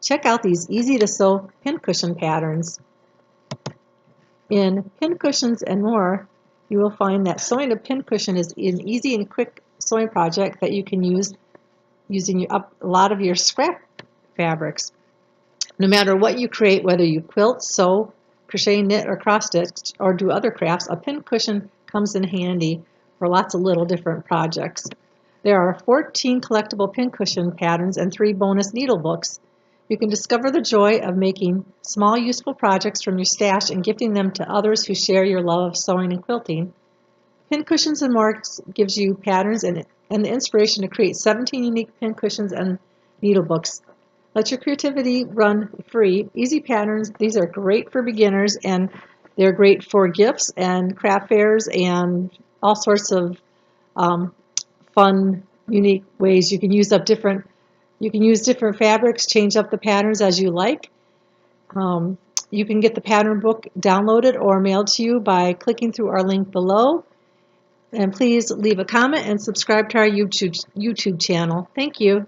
Check out these easy to sew pincushion patterns. In Pincushions and More, you will find that sewing a pincushion is an easy and quick sewing project that you can use using up a lot of your scrap fabrics. No matter what you create, whether you quilt, sew, crochet, knit, or cross stitch, or do other crafts, a pincushion comes in handy for lots of little different projects. There are 14 collectible pincushion patterns and 3 bonus needle books. You can discover the joy of making small useful projects from your stash and gifting them to others who share your love of sewing and quilting. Pincushions and More gives you patterns and the inspiration to create 17 unique pincushions and needle books. Let your creativity run free. Easy patterns. These are great for beginners, and they're great for gifts and craft fairs and all sorts of fun, unique ways. You can use different fabrics, change up the patterns as you like. You can get the pattern book downloaded or mailed to you by clicking through our link below. And please leave a comment and subscribe to our YouTube channel. Thank you.